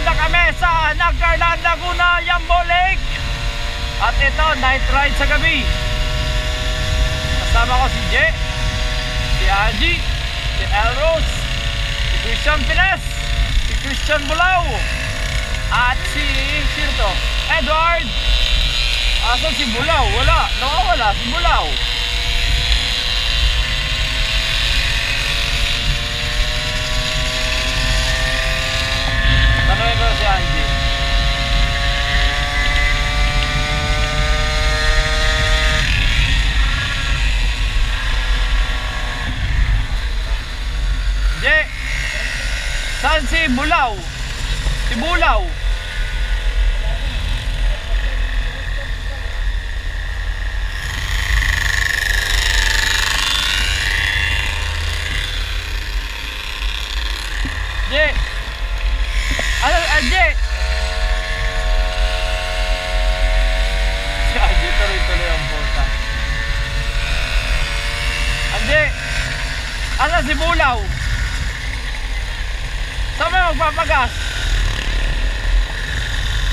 na kami sa Nagcarlan, Laguna, Yambo Lake. At ito, night ride sa gabi. Kasama ko si Je, si Angie, si Elrose, si Christian Pines, si Christian Bulao, at si sino to? Edward. Asan si Bulao? Wala, nakawala si Bulao. Tanungin ko si Angie. Je, saan si Bulao? Si Bulao. Je, ano, Je? Si Angie tuloy-tuloy ang puta. Angie, ano si Bulao? Saan mo magpapagas?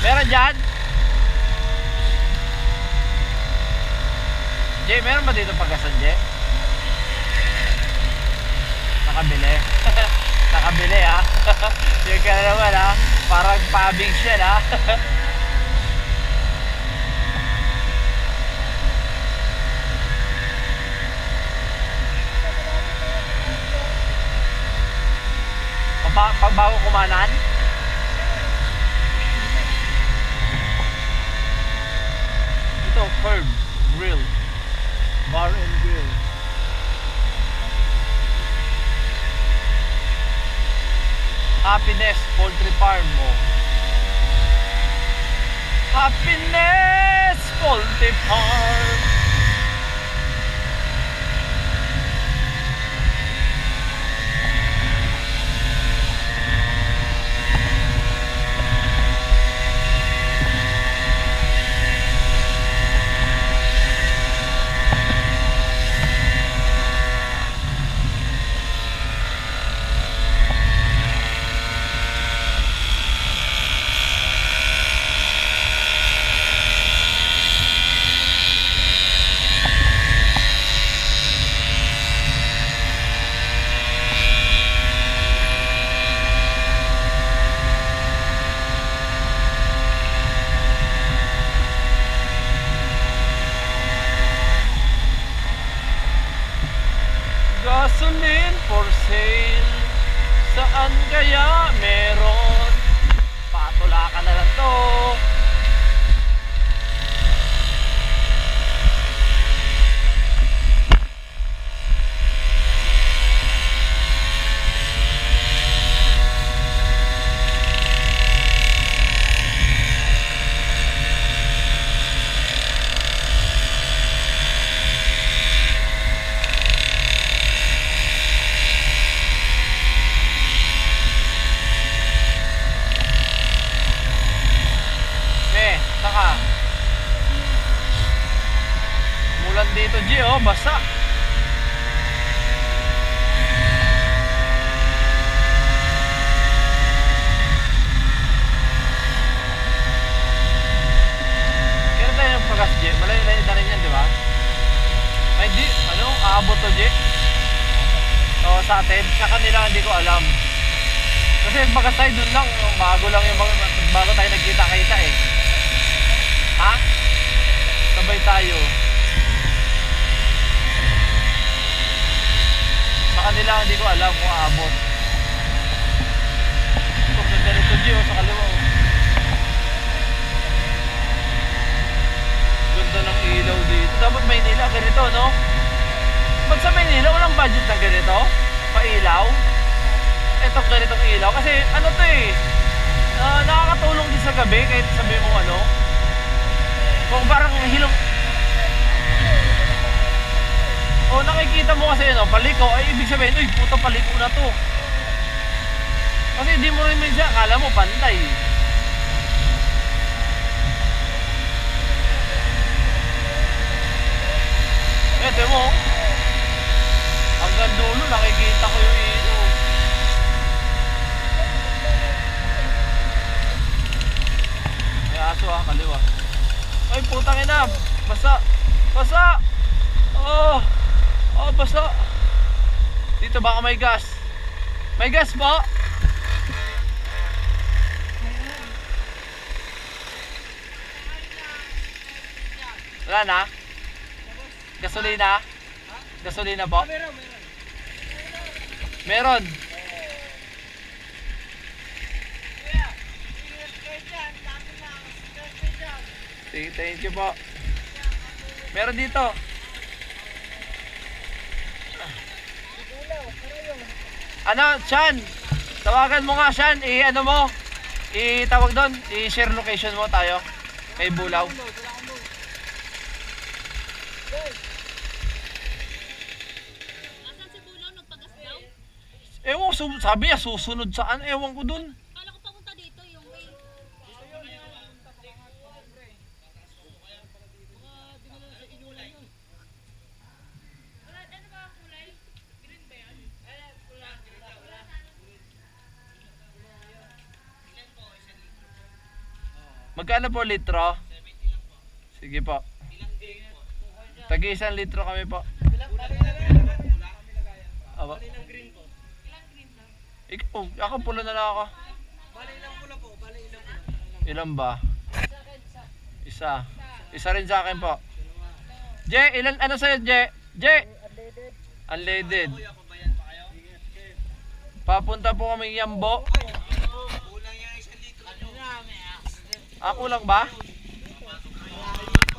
Meron dyan? Jay, meron ba dito pagasan, Jay? Nakabili. Nakabili, ha? Yung ka na naman, ha? Parang pabing shell, ha? Pagbago kumanan? Ito, Curb Grill, Bar and Grill. Happiness Poultry Farm mo. Happiness Poultry Farm. Gasoline for sale. Saan kaya meron? Patula ka na lang to. Mulan dito, G, oh, basa. Kaya tayo ng pagas, G. Malay-lay na rin yan, di ba? Ay, di, ano, aabot to, G. So, sa atin, sa kanila, hindi ko alam. Kasi pagas tayo dun lang, bago lang yung bago tayo nagkita-kita, eh. Ha? Sabay tayo. Sa kanila hindi ko alam kung aabot. Ito, ganda nito, Gio, sa kaliwa, oh. Ganda ng ilaw dito. Dapat Maynila, ganito, no? Ba't sa Maynila, walang budget ng ganito? Pa-ilaw? Itong ganitong ilaw. Kasi, ano to eh, nakakatulong din sa gabi, kahit sabi mo ano. Kung parang hilong. O nakikita mo kasi no, paliko, ay ibig sabihin, uy, puto paliko na to. Kasi hindi mo rin minsan, akala mo pantay. Ito mo, hanggang dulo nakikita ko yung ilaw. diretso ha, kaliwa. Ay, putang ina. Basa. Basa. Oh. Oh, basa. Dito baka may gas. May gas po? Wala na? Gasolina? Gasolina po? Meron. Sige, thank you po. Meron dito. Ano, Sean? Tawagan mo nga, Sean. I-ano mo? I-tawag doon. I-share location mo tayo. Kay Bulaw. Asan si Bulaw? Nagpagas daw? Ewan, sabi niya susunod saan. Ewan ko dun. Kala ko papunta dito yung way. Ano ba kulay? Green ba yan? Pula. Magkano po litro? Sige po. Tagi 1 litro kami po. Aba. Ikaw, ako pula na lang ako. Bali ilang pula po? Bali ilang pula? Ilan ba? Isa. Isa rin sa akin po. Je, ilan ano sa'yo, Je? Je! Unleaded. Papunta po kami Yambo. Kulang yung 1 litro. Ah, kulang ba?